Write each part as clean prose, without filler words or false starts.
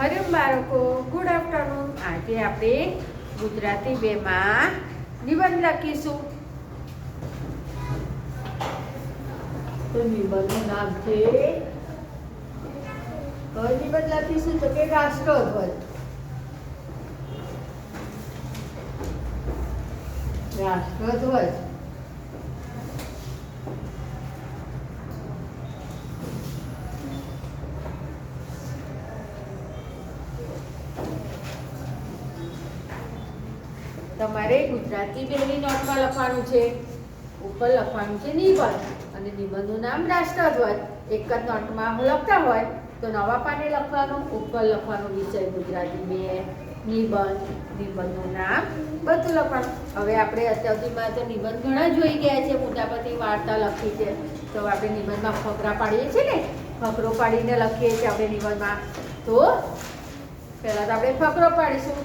હરિમ બાળકો, good afternoon. આજે આપણે ગુજરાતી 2 માં નિબંધ લખીશું. તો નિબંધનું નામ છે, નિબંધ લખીશું તો કે રાષ્ટ્રધ્વજ. રાષ્ટ્રધ્વજ તમારે ગુજરાતી 2 ની નોટમાં લખવાનું છે. ઉપર લખવાનું છે નિબંધ અને નિબંધનું નામ રાષ્ટ્રધ્વજ. એક જ નોટમાં લખતા હોય તો નવા પાને લખવાનું, ઉપર લખવાનું વિષય ગુજરાતી 2, નિબંધ, નિબંધનું નામ બધું લખવાનું. હવે આપણે અત્યાર સુધીમાં તો નિબંધ ઘણા જોઈ ગયા છે, મોટા બધી વાર્તા લખી છે. તો આપણે નિબંધમાં ફકરા પાડીએ છીએ ને, ફકરો પાડીને લખીએ છીએ આપણે નિબંધમાં. તો પહેલાં તો આપણે ફકરો પાડીશું.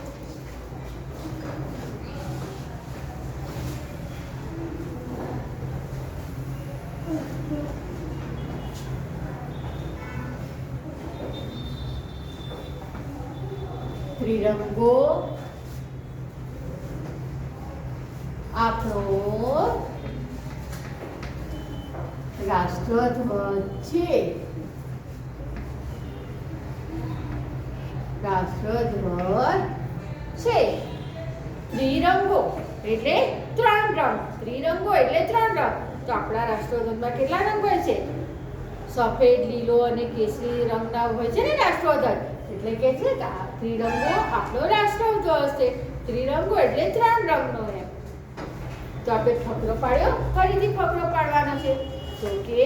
ત્રિરંગો આપણો રાષ્ટ્રધ્વજ છે. રાષ્ટ્રધ્વજ છે. ત્રિરંગો એટલે 3 રંગ. ત્રિરંગો એટલે 3 રંગ. તો આપણા રાષ્ટ્રધ્વજમાં કેટલા રંગ હોય છે? સફેદ, લીલો અને કેસરી રંગના હોય છે ને રાષ્ટ્રધ્વજ. એટલે કે છે કે આ ત્રિરંગો આપણો રાષ્ટ્રધ્વજ છે. ત્રિરંગો એટલે 3 રંગનો એમ. તો આપણે ફકરો પાડ્યો, ફરીથી ફકરો પાડવાનો છે. તો કે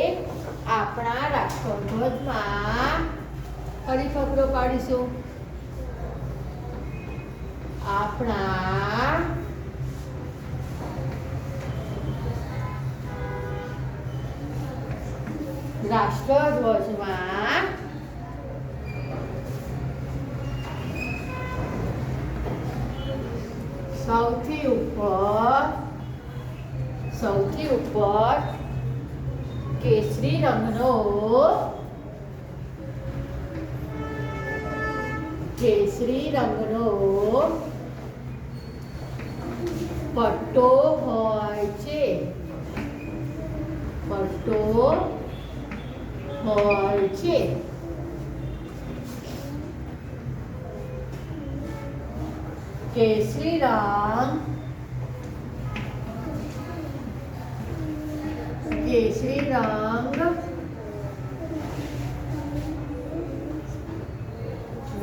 આપણા રાષ્ટ્રધ્વજમાં, ફરી ફકરો પાડીશું, આપણા રાષ્ટ્રધ્વજમાં સૌથી ઉપર કેસરી રંગનો પટ્ટો હોય છે. કેસરી રંગ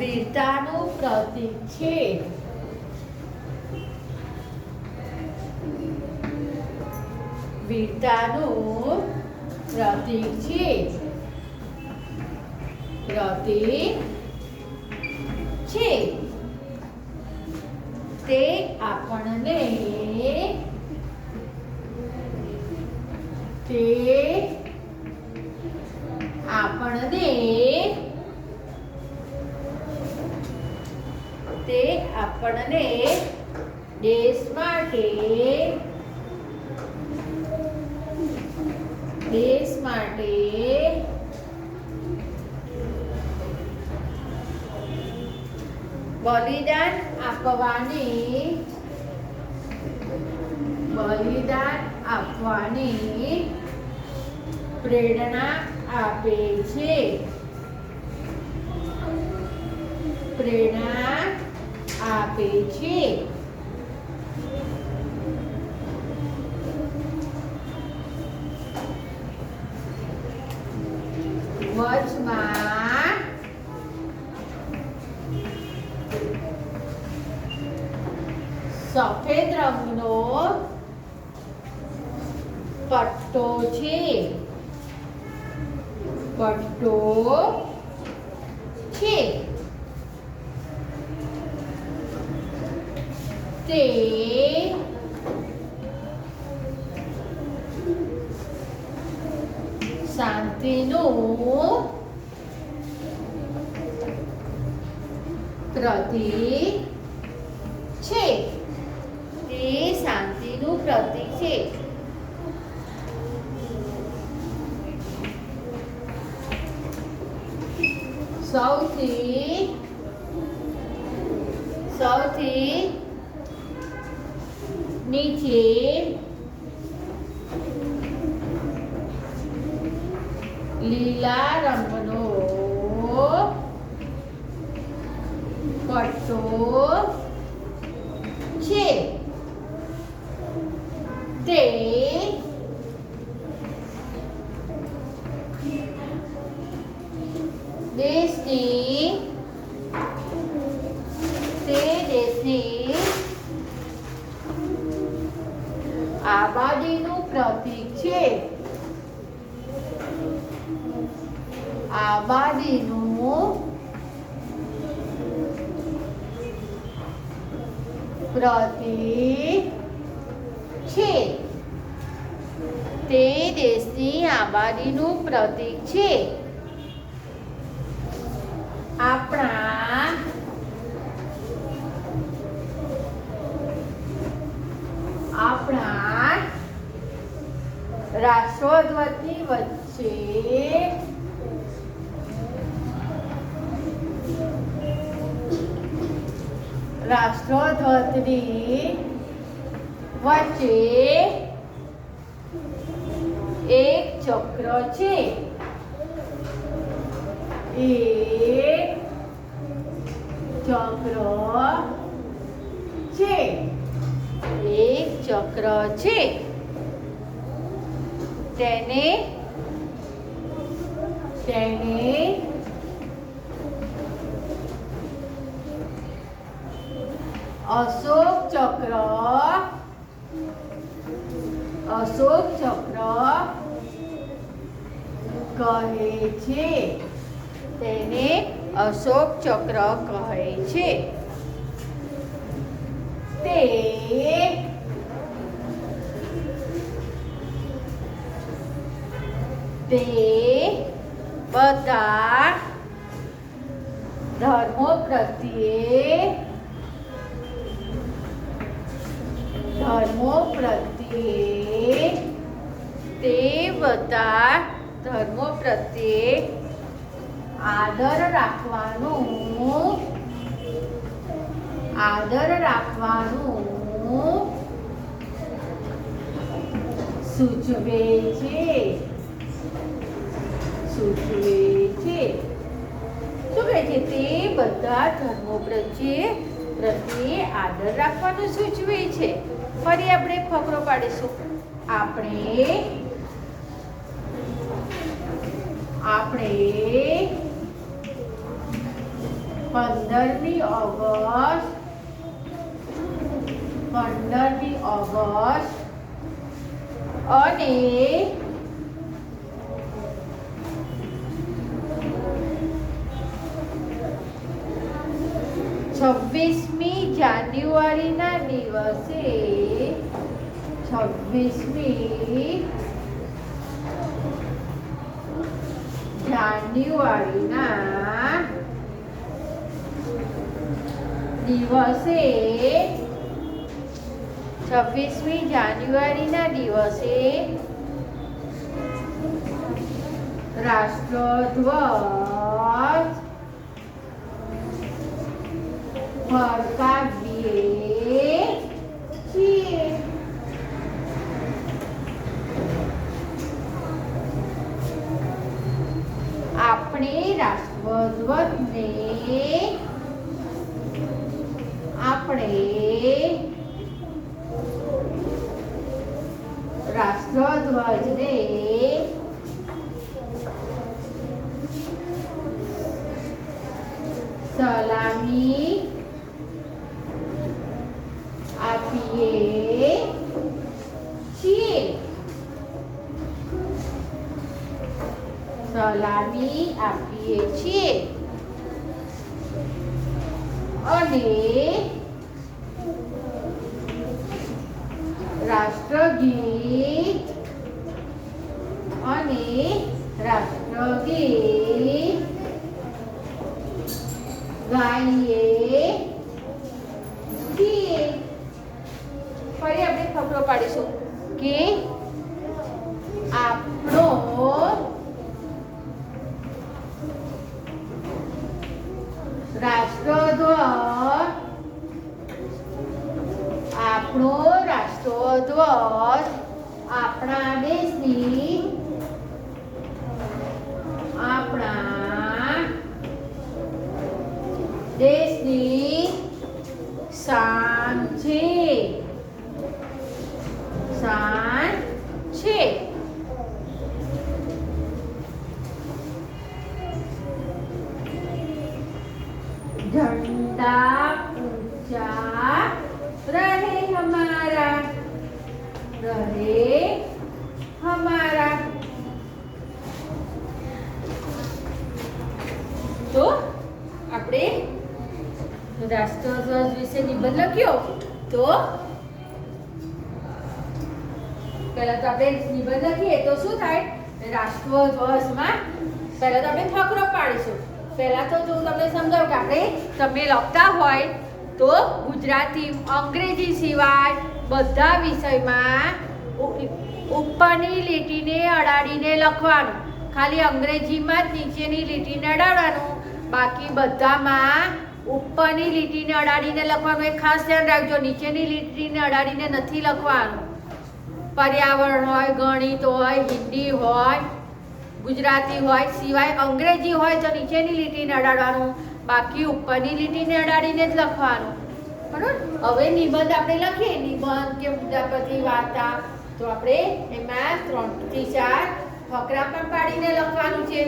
વીરતાનું પ્રતીક છે. તે આપણને દેશ માટે બલિદાન આપવાની પ્રેરણા આપે છે. ધ્વજમાં સફેદ રંગનો પટ્ટો છે. તે શાંતિનું પ્રતીક છે. સૌથી સૌથી નીચે લીલા રંગનો પટ્ટો છે. તે દેશની આબાદીનું પ્રતીક છે. આબાદીનું પ્રતીક છે. તે દેશની આબાદીનું પ્રતીક છે. આપણા રાષ્ટ્રધ્વજની વચ્ચે એક ચક્ર છે. એક ચક્ર છે. તેને અશોક ચક્ર કહે છે. તેને અશોક ચક્ર કહે છે. તે બધા ધર્મો પ્રત્યે આદર રાખવાનું સૂચવે છે. શું કહે છે? તે બધા ધર્મો પ્રત્યે આદર રાખવાનું સૂચવે છે. ફરી આપણે ફકરો પાડીશું. આપણે 15મી ઓગસ્ટ અને 26મી જાન્યુઆરીના દિવસે 26મી જાન્યુઆરીના દિવસે રાષ્ટ્રધ્વજ ફરકાવીએ છીએ. આપણે રાષ્ટ્રધ્વજને સલામી આપીએ છીએ. અને રાષ્ટ્રગીત ગાઈએ છીએ. ફરી આપણે ફકરો પાડીશું કે આપણો રાષ્ટ્રધ્વજ આપણા દેશની શાન છે. झंडा ऊंचा रहे हमारा. तो આપણે રાષ્ટ્રધ્વજ વિશે નિબંધ લખ્યો. તો પહેલા તો આપણે નિબંધ લખીએ તો શું થાય? રાષ્ટ્રધ્વજમાં પહેલા તો આપણે ફકરો પાડીશું. પહેલા તો જો તમને સમજાવું કે આપણે તમે લખતા હોય તો ગુજરાતી, અંગ્રેજી સિવાય બધા વિષયમાં ઉપરની લીટીને અડાડીને લખવાનું. ખાલી અંગ્રેજીમાં જ નીચેની લીટીને અડાડવાનું, બાકી બધામાં ઉપરની લીટીને અડાડીને લખવાનું. એ ખાસ ધ્યાન રાખજો, નીચેની લીટીને અડાડીને નથી લખવાનું. પર્યાવરણ હોય, ગણિત હોય, હિન્દી હોય, ગુજરાતી હોય, સિવાય અંગ્રેજી હોય તો નીચેની લીટીને અડાડવાનું, બાકી ઉપરની લીટીને અડાડીને જ લખવાનું. બરાબર? હવે નિબંધ આપણે લખીએ. નિબંધ કે મુદ્દાપતિ, વાર્તા, તો આપણે એમાં 3 થી 4 ફકરા પણ પાડીને લખવાનું છે.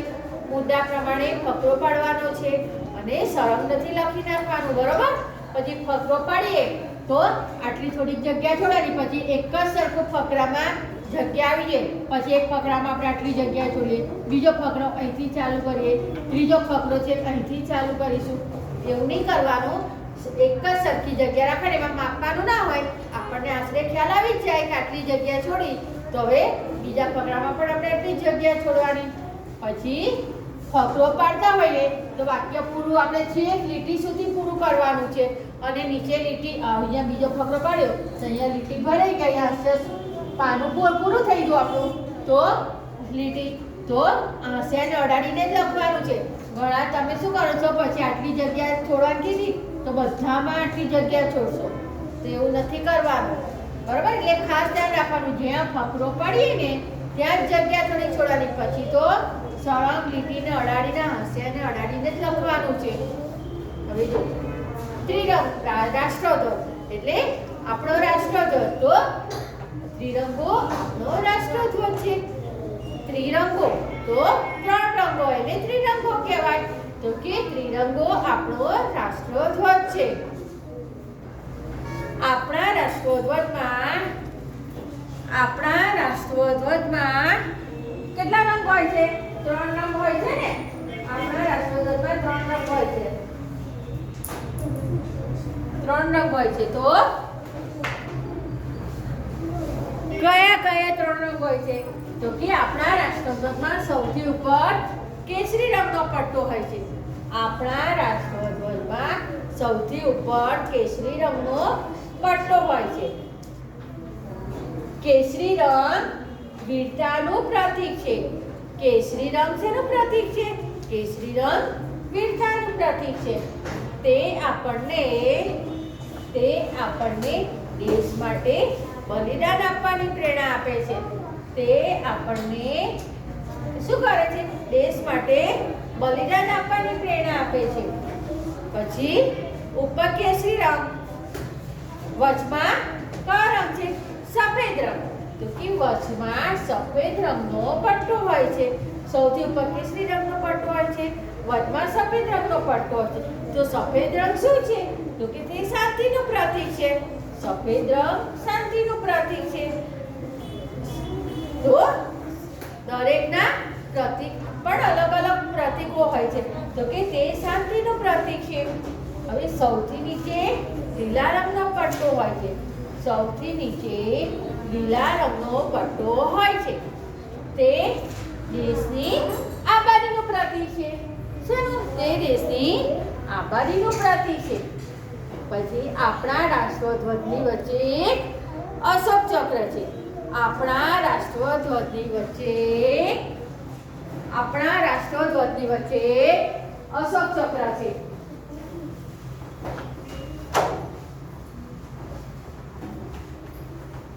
મુદ્દા પ્રમાણે ફકરો પાડવાનો છે અને સરંગથી લખી નાખવાનું. બરોબર? પછી ફકરો પાડીએ તો આટલી થોડીક જગ્યા છોડવાની, પછી એક જ સરખો ફકરામાં જગ્યા આવી જાય. પછી એક ફકરામાં આપણે આટલી જગ્યા છોડીએ, બીજો ફકરો અહીંથી ચાલુ કરીએ, ત્રીજો ફકરો છે અહીંથી ચાલુ કરીશું. એવું નહીં કરવાનું. એક જ સરખી જગ્યા રાખવાની. એમાં માપવાનું ના હોય, આપણને આશરે ખ્યાલ આવી જ જાય કે આટલી જગ્યા છોડી, તો હવે બીજા ફકરામાં પણ આપણે એટલી જગ્યા છોડવાની. પછી ફકરો પાડતા હોઈએ તો વાક્ય પૂરું આપણે છેક લીટી સુધી પૂરું કરવાનું છે. અને નીચે લીટી, અહીંયા બીજો ફકરો પાડ્યો તો અહીંયા લીટી ભરાઈ ગઈ, હાસ્ય પાનું પૂરું થઈ ગયું આપણું. તો લીટી તો હાસ્યાને અડાડીને જ લખવાનું છે. ઘણા તમે શું કરો છો, પછી આટલી જગ્યા છોડવાની કીધી તો બધામાં આટલી જગ્યા છોડશો, તો એવું નથી કરવાનું. બરાબર? એટલે ખાસ ધ્યાન રાખવાનું, જ્યાં ફકરો પાડીએ ને ત્યાં જ જગ્યા થોડી છોડવાની. પછી તો સળંગ લીટીને અડાડીને, હાસ્યાને અડાડીને જ લખવાનું છે. હવે જો ત્રિરંગ, રાષ્ટ્રધ્વજ એટલે આપણો રાષ્ટ્રધ્વજ. તો ત્રિરંગો આપણો રાષ્ટ્રધ્વજ છે. ત્રિરંગો તો 3 રંગો એટલે ત્રિરંગો કહેવાય. તો કે ત્રિરંગો આપણો રાષ્ટ્રધ્વજ છે. આપણા રાષ્ટ્રધ્વજમાં કેટલા રંગ હોય છે? 3 રંગ હોય છે ને. આપણા રાષ્ટ્રધ્વજમાં 3 રંગ હોય છે. 3 રંગ હોય છે. તો કયા 3 રંગ હોય છે? તો કે આપણા રાષ્ટ્રધ્વજમાં સૌથી ઉપર કેસરી રંગનો પટ્ટો હોય છે. આપણા રાષ્ટ્રધ્વજમાં સૌથી ઉપર કેસરી રંગનો પટ્ટો હોય છે. કેસરી રંગ વીરતાનું પ્રતીક છે. કેસરી રંગ શેનું પ્રતીક છે? કેસરી રંગ વીરતાનું પ્રતીક છે. તે આપણને દેશ માટે બલિદાન આપવાની પ્રેરણા આપે છે. તે આપણને શું કરે છે? દેશ માટે બલિદાન આપવાની પ્રેરણા આપે છે. પછી ઉપર કેસરી રંગ, વચમાં કયો રંગ છે? સફેદ રંગ. તો કે વચમાં સફેદ રંગનો પટ્ટો હોય છે. સૌથી ઉપર કેસરી રંગનો પટ્ટો હોય છે, વચમાં સફેદ રંગનો પટ્ટો હોય છે. તો સફેદ રંગ શું છે? તો કે તે શાંતિનું પ્રતીક છે. સફેદ રંગ શાંતિનું પ્રતીક છે. તો દરેકના પ્રતીક પણ અલગ અલગ પ્રતીકો હોય છે. તો કે તે શાંતિનું પ્રતીક છે. હવે સૌથી નીચે લીલા રંગનો પટ્ટો હોય છે. સૌથી નીચે લીલા રંગનો પટ્ટો હોય છે. તે દેશની આબાદીનું પ્રતીક છે. શેનું? તે દેશની આબાદીનું પ્રતીક છે. પછી આપણા રાષ્ટ્રધ્વજની વચ્ચે એક અશોક ચક્ર છે. આપણા રાષ્ટ્રધ્વજની વચ્ચે અશોક ચક્ર છે.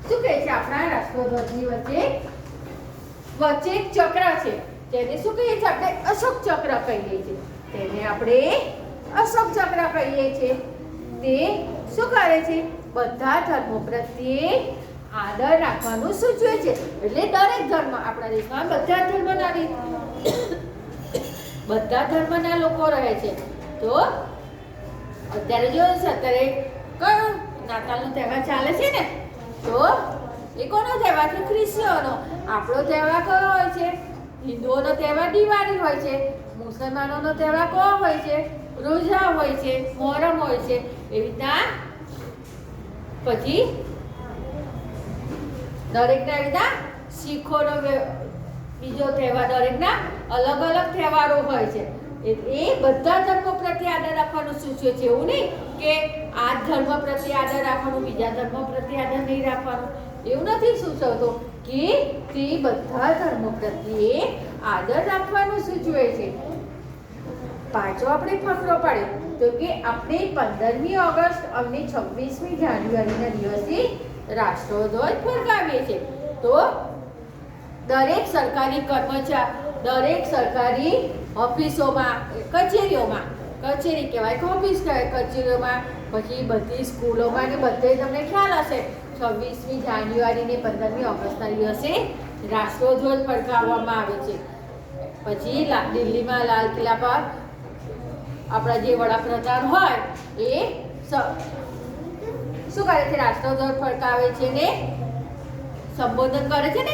શું કહે છે આપણા રાષ્ટ્ર રાષ્ટ્રધ્વજની વચ્ચે એક ચક્ર છે, તેને શું કહીએ છીએ આપણે? અશોક ચક્ર કહીએ છીએ. તેને આપણે અશોક ચક્ર કહીએ છીએ. તે શું કરે છે? બધા ધર્મો પ્રત્યે આદર રાખવાનું સૂચવે છે. એટલે દરેક ધર્મ, આપણા દેશમાં બધા ધર્મના લોકો રહે છે. તો અત્યારે જો અત્યારે કયો નાતાલનો તહેવાર ચાલે છે ને, તો એ કોનો તહેવાર છે? ખ્રિસ્તીઓનો. આપણો તહેવાર કયો હોય છે? હિન્દુઓનો તહેવાર દિવાળી હોય છે. મુસલમાનોનો તહેવાર કયો હોય છે? રોઝા હોય છે, મોહરમ હોય છે. એવી રીતના પછી દરેકના રીતના શીખોનો બીજો તહેવાર, દરેકના અલગ અલગ તહેવારો હોય છે. એ બધા ધર્મો પ્રત્યે આદર રાખવાનું સૂચવે છે. એવું નહીં કે આ ધર્મ પ્રત્યે આદર રાખવાનું, બીજા ધર્મ પ્રત્યે આદર નહીં રાખવાનું, એવું નથી સૂચવતો. કે તે બધા ધર્મો પ્રત્યે આદર રાખવાનું સૂચવે છે. પાછો આપણે ફકરો પાડ્યો તો કે આપણે 15મી ઓગસ્ટ અને 26મી જાન્યુઆરીના દિવસે રાષ્ટ્રધ્વજ ફરકાવીએ છીએ. તો દરેક સરકારી દરેક સરકારી ઓફિસોમાં, કચેરીઓમાં, કચેરી કહેવાય કે ઓફિસ કહેવાય, કચેરીઓમાં, પછી બધી સ્કૂલોમાં ને બધે તમને ખ્યાલ હશે 26મી જાન્યુઆરી ને 15મી ઓગસ્ટના દિવસે રાષ્ટ્રધ્વજ ફરકાવવામાં આવે છે. પછી દિલ્હીમાં લાલ કિલ્લા પર આપણા જે વડાપ્રધાન હોય એ શું કરે છે? રાષ્ટ્રધ્વજ ફરકાવે છે ને સંબોધન કરે છે ને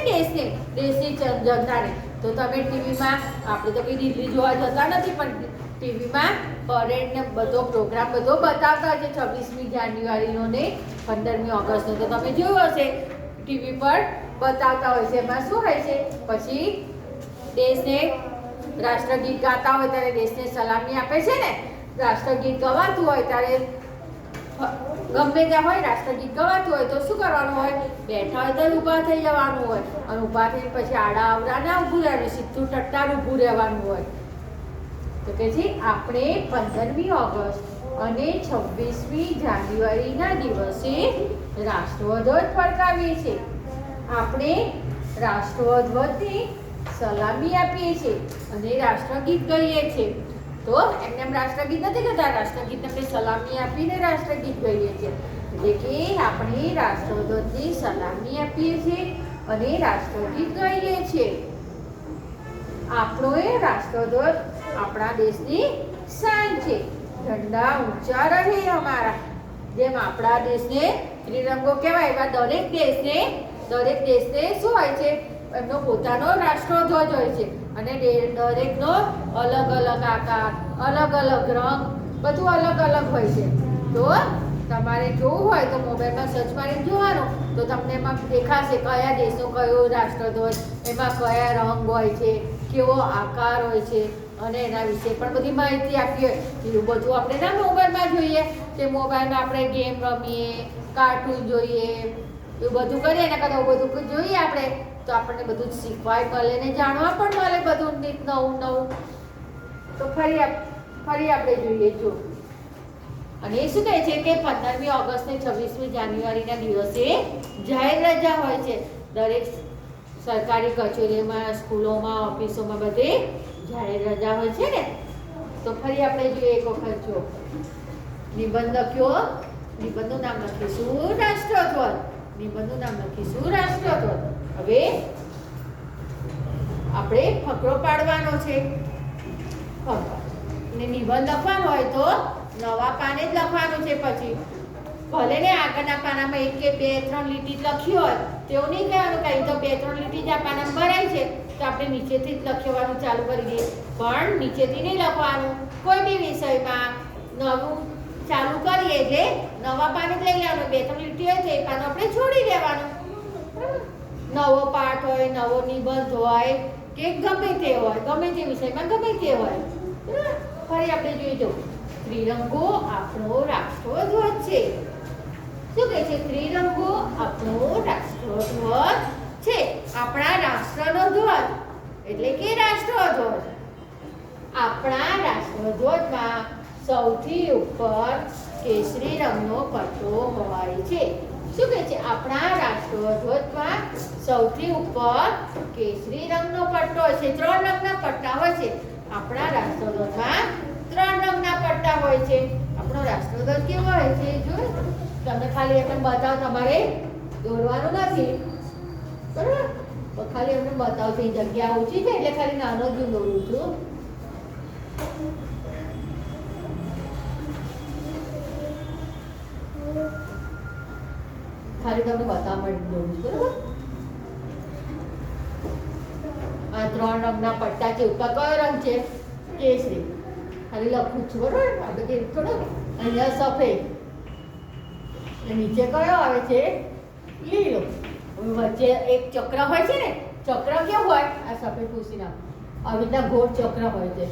દેશની જનતાને. તો તમે ટીવીમાં, આપણે તો કંઈ દિલ્હી જોવા જતા નથી, પણ ટીવીમાં પરેડ ને બધો પ્રોગ્રામ બધો બતાવતા હોય છે 26મી જાન્યુઆરીનો ને 15મી ઓગસ્ટનો. તો તમે જોયું હશે ટીવી પર બતાવતા હોય છે. એમાં શું હોય છે? પછી દેશને રાષ્ટ્રગીત ગાતા હોય ત્યારે દેશને સલામી આપે છે ને. રાષ્ટ્રગીત ગવાતું હોય ત્યારે ગમે ત્યાં હોય, રાષ્ટ્રગીત ગવાતું હોય તો શું કરવાનું હોય? બેઠા હોય તો ઊભા થઈ જવાનું હોય, અને ઊભા થઈને પછી આડા અવડા ના ઊભું રહેવાનું, સીધું ટટ્ટાર ઊભું રહેવાનું હોય. તો કે છે આપણે 15મી ઓગસ્ટ અને 26મી જાન્યુઆરીના દિવસે રાષ્ટ્રધ્વજ ફરકાવીએ છીએ. આપણે રાષ્ટ્રધ્વજને સલામી આપીએ છીએ અને રાષ્ટ્રગીત ગાઈએ છીએ. તો એમને રાષ્ટ્રગીત નથી ગાતા, રાષ્ટ્રગીત આપણે સલામી આપીને રાષ્ટ્રગીત ગાઈએ છીએ. એટલે કે આપણે રાષ્ટ્રધ્વજને સલામી આપીએ છીએ અને રાષ્ટ્રગીત ગાઈએ છીએ. આપણો એ રાષ્ટ્રધ્વજ આપણા દેશની શાન છે. ઝંડા ઊંચા રહે અમારા. જેમ આપણા દેશને ત્રિરંગો કહેવાય, એવા દરેક દેશને શું હોય છે? એમનો પોતાનો રાષ્ટ્રધ્વજ હોય છે. અને દરેકનો અલગ અલગ આકાર, અલગ અલગ રંગ, બધું અલગ અલગ હોય છે. તો તમારે જોવું હોય તો મોબાઈલમાં સર્ચ મારીને જોવાનું, તો તમને એમાં દેખાશે કયા દેશનો કયો રાષ્ટ્રધ્વજ, એમાં કયા રંગ હોય છે, કેવો આકાર હોય છે, અને એના વિશે પણ બધી માહિતી આપી હોય. એવું બધું આપણે ના મોબાઈલમાં જોઈએ કે મોબાઈલમાં આપણે ગેમ રમીએ, કાર્ટૂન જોઈએ, એવું બધું કરીએ. એના કરતાં બધું જોઈએ આપણે તો આપણને બધું શીખવાય મળે ને જાણવા પણ મળે બધું નવું. તો ફરી આપણે જોઈએ. જો અને એ શું કહે છે કે 15મી ઓગસ્ટ ને 26મી જાન્યુઆરીના દિવસે જાહેર રજા હોય છે. દરેક સરકારી કચેરીઓમાં, સ્કૂલોમાં, ઓફિસોમાં બધે જાહેર રજા હોય છે ને. તો ફરી આપણે જોઈએ એક વખત. જો નિબંધ લખ્યો, નિબંધનું નામ લખીશું રાષ્ટ્રધ્વજ. નિબંધનું નામ લખીશું રાષ્ટ્રધ્વજ. હવે આપણે ફકરો પાડવાનો છે. ને નિબંધ લખવાનો હોય તો નવા પાને જ લખવાનું છે. પછી ભલે ને આગળના પાનામાં 1 કે 2 3 લીટી લખી હોય તેવું નહીં કહેવાનું કે તો 2 3 લીટી જ આ પાનામાં ભરાય છે તો આપણે નીચેથી જ લખવાનું ચાલુ કરી દઈએ. પણ નીચેથી નહીં લખવાનું. કોઈ બી વિષયમાં નવું ચાલુ કરીએ એટલે નવા પાને જ લઈ લેવાનું. 2 3 લીટી હોય તો એ પાનું આપણે છોડી દેવાનું. નવો પાઠ હોય, નવો નિબંધ હોય કે ગમે તે હોય, ગમે તે વિષયમાં ગમે તે હોય. ફરી આપણે જોઈજો. ત્રિરંગો આપણો રાષ્ટ્રધ્વજ છે. શું કહે છે? ત્રિરંગો આપણો રાષ્ટ્રધ્વજ છે. આપણા રાષ્ટ્રનો ધ્વજ એટલે કે રાષ્ટ્રધ્વજ. આપણા રાષ્ટ્રધ્વજમાં સૌથી ઉપર કેસરી રંગનો પટ્ટો હોય છે. શું કહે છે? આપણા રાષ્ટ્રધ્વજમાં સૌથી ઉપર કેસરી રંગનો પટ્ટો છે. 3 રંગના પટ્ટા હોય છે. આપણા રાષ્ટ્રધ્વજમાં 3 રંગના પટ્ટા હોય છે. આપણો રાષ્ટ્રધ્વજ કેવો હોય છે? જો તમને ખાલી એમને બતાવ, તમારે દોરવાનું નથી, બરાબર? ખાલી એમને બતાવતી જગ્યા ઓછી છે એટલે ખાલી નાનો જ હું દોરું છું. ખાલી તમને બતાવવા માટે દોરું છું, બરાબર? આ 3 રંગના પટ્ટા છે. ઉપર કયો રંગ છે? કેસરી. ખાલી લખું છું, બરાબર? આપણે કે થોડો અહીંયા સફેદ, નીચે કયો આવે છે? લીલો. વચ્ચે એક ચક્ર હોય છે ને, ચક્ર કેવું હોય? આ સફેદ પૂછીના આવી રીતના ગોળ ચક્ર હોય છે.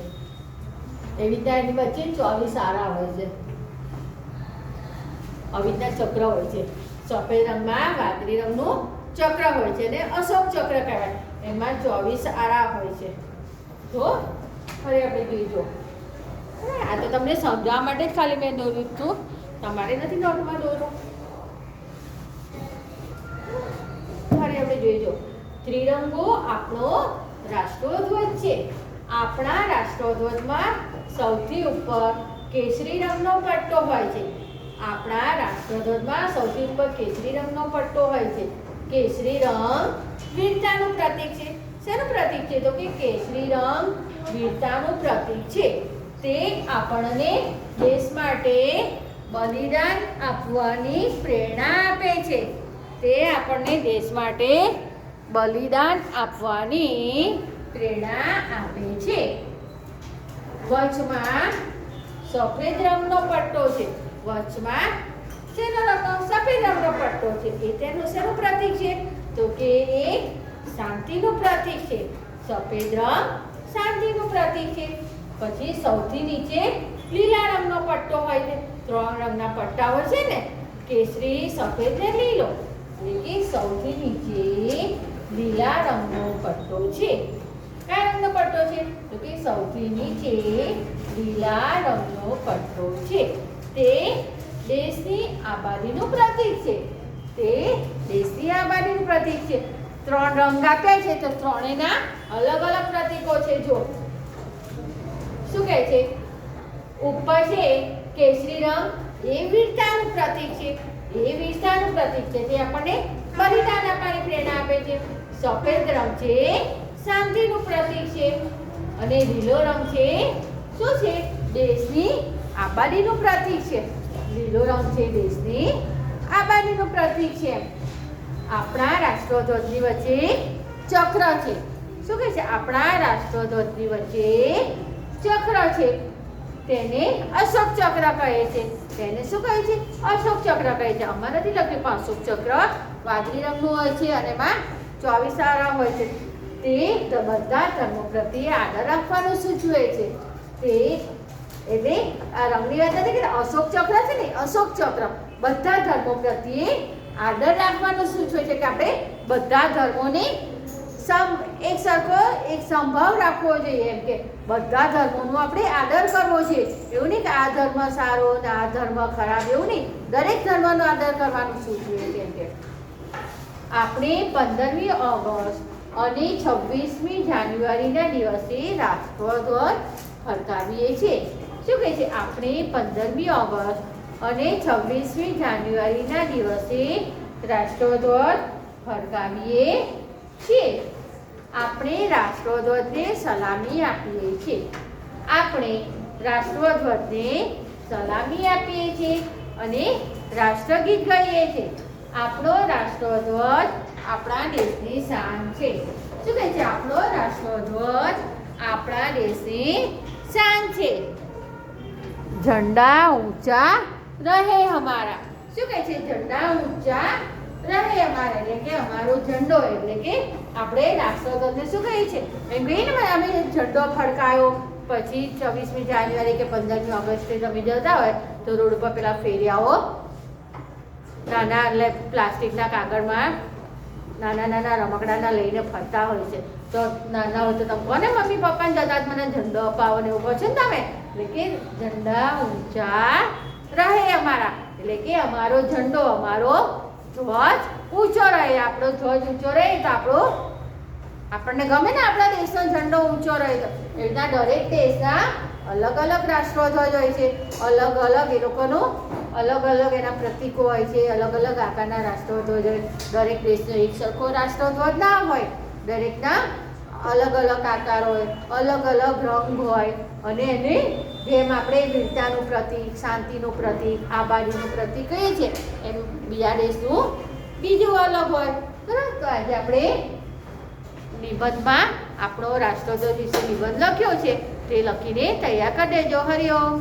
એવી રીતના એની વચ્ચે 24 આરા હોય છે. આવી રીતના ચક્ર હોય છે. સફેદ રંગમાં વાદળી રંગનું ચક્ર હોય છે અને અશોક ચક્ર કહેવાય. એમાં 24 આરા હોય છે. તો ફરી આપણે જોઈજો. આ તો તમને સમજાવવા માટે જ ખાલી મેં દોર્યું હતું, તમારે નથી નોટમાં દોરો. ફરી આપણે જોઈજો. ત્રિરંગો આપણો રાષ્ટ્રધ્વજ છે. આપણા રાષ્ટ્રધ્વજમાં સૌથી ઉપર કેસરી રંગનો પટ્ટો હોય છે. આપણા રાષ્ટ્રધ્વજમાં સૌથી ઉપર કેસરી રંગનો પટ્ટો હોય છે. કેસરી રંગ વીરતાનું પ્રતીક છે. શેનું પ્રતીક છે? તો કે કેસરી રંગ વીરતાનું પ્રતીક છે. તે આપણને દેશ માટે બલિદાન આપવાની પ્રેરણા આપે છે. તે આપણને દેશ માટે બલિદાન આપવાની પ્રેરણા આપે છે. વચમાં સફેદ રંગનો પટ્ટો છે. વચમાં શેનો રંગનો? સફેદ રંગનો પટ્ટો છે. એ તેનું શેનું પ્રતીક છે? તો કે એ શાંતિનું પ્રતીક છે. સફેદ રંગ શાંતિનું પ્રતીક છે. પછી સૌથી નીચે લીલા રંગનો પટ્ટો હોય છે. 3 રંગના પટ્ટા હોય છે ને, કેસરી, સફેદ ને લીલો. એટલે કે સૌથી નીચે લીલા રંગનો પટ્ટો છે. કયા રંગનો પટ્ટો છે? તો કે સૌથી નીચે લીલા રંગનો પટ્ટો છે. તે દેશની આબાદીનું પ્રતીક છે. તે દેશની આબાદીનું પ્રતીક છે. 3 રંગ આપ્યા છે તો ત્રણેયના અલગ અલગ પ્રતીકો છે. જો શું કહે છે? ઉપર છે કેસરી રંગ, એ વીરતાનું પ્રતીક છે. એ વીરતાનું પ્રતીક છે. તે આપણને બલિદાન આપવાની પ્રેરણા આપે છે. સફેદ રંગ છે શાંતિનું પ્રતીક છે. અને લીલો રંગ છે શું છે? દેશની આબાદીનું પ્રતીક છે. લીલો રંગ છે દેશની આબાદીનું પ્રતીક છે. આપણા રાષ્ટ્રધ્વજની વચ્ચે ચક્ર છે. શું કહે છે? આપણા રાષ્ટ્રધ્વજની વચ્ચે ચક્ર છે. તેને અશોક ચક્ર કહે છે. તેને શું કહે છે? અશોક ચક્ર કહે છે. આમાં નથી લખ્યું પણ અશોક ચક્ર વાદળી રંગનું હોય છે અને એમાં 24 આરા હોય છે. તે બધા ધર્મો પ્રત્યે આદર રાખવાનું સૂચવે છે. તે એટલે આ રંગની વાત નથી કે અશોક ચક્ર છે ને, અશોક ચક્ર બધા ધર્મો પ્રત્યે આદર રાખવાનું સૂચવે છે. કે આપણે બધા ધર્મોને એક સરખો એક સંભાવ રાખવો જોઈએ. એમ કે બધા ધર્મોનો આપણે આદર કરવો છે. એવું નહીં કે આ ધર્મ સારો ને આ ધર્મ ખરાબ, એવું નહીં. દરેક ધર્મનો આદર કરવાનું સૂચવે છે. એમ કે આપણે 15મી ઓગસ્ટ અને 26મી જાન્યુઆરીના દિવસે રાષ્ટ્રધ્વજ ફરકાવીએ છીએ. શું કહે છે? આપણે 15મી ઓગસ્ટ અને 26મી જાન્યુઆરીના દિવસે રાષ્ટ્રધ્વજ ફરકાવીએ છીએ. આપણે રાષ્ટ્રધ્વજને સલામી આપીએ છીએ. આપણે રાષ્ટ્રધ્વજને સલામી આપીએ છીએ અને રાષ્ટ્રગીત ગાઈએ છીએ. આપણો રાષ્ટ્રધ્વજ આપણા દેશની શાન છે. શું કહે છે? આપણો રાષ્ટ્રધ્વજ આપણા દેશની શાન છે. ઝંડા ઊંચા રહે હમારા. શું કહે છે? ઝંડા ઊંચા રહે અમારા, એટલે કે અમારો ઝંડો, એટલે કે આપણે રાષ્ટ્રધ્વજને શું કહીએ છીએ? એમ કહીએ ને અમે ઝંડો ફડકાયો. પછી 26મી જાન્યુઆરી કે 15મી ઓગસ્ટે તમે જતા હોય તો રોડ ઉપર પેલા ફેરિયાઓ નાના એટલે પ્લાસ્ટિકના કાગળમાં નાના નાના રમકડાના લઈને ફરતા હોય છે. તો નાના હોય તો તમે કોને મમ્મી પપ્પાને જતા મને ઝંડો અપાવો ને એવું કહો છો ને તમે. એટલે કે ઝંડા ઊંચા રહે અમારા, એટલે કે અમારો ઝંડો, અમારો ધ્વજ ઊંચો રહે. આપણો ધ્વજ ઊંચો રહે તો આપણને ગમે ને આપણા દેશનો ઝંડો ઊંચો રહે તો. એ રીતના દરેક દેશના અલગ અલગ રાષ્ટ્રધ્વજ હોય છે. અલગ અલગ એ લોકોનું અલગ અલગ એના પ્રતીકો હોય છે. અલગ અલગ આકારના રાષ્ટ્રધ્વજ હોય. દરેક દેશનો એક સરખો રાષ્ટ્રધ્વજ ના હોય. દરેકના અલગ અલગ આકાર હોય, અલગ અલગ રંગ હોય અને એને જેમ આપણે વીરતાનું પ્રતીક, શાંતિનું પ્રતીક, આબાદીનું પ્રતીક કહીએ છીએ એમ બીજા દેશનું બીજું અલગ હોય. બરાબર. તો આજે આપણે નિબંધમાં આપણો રાષ્ટ્રધ્વજ વિશે નિબંધ લખ્યો છે તે લખીને તૈયાર કરી દેજો. હરિઓમ.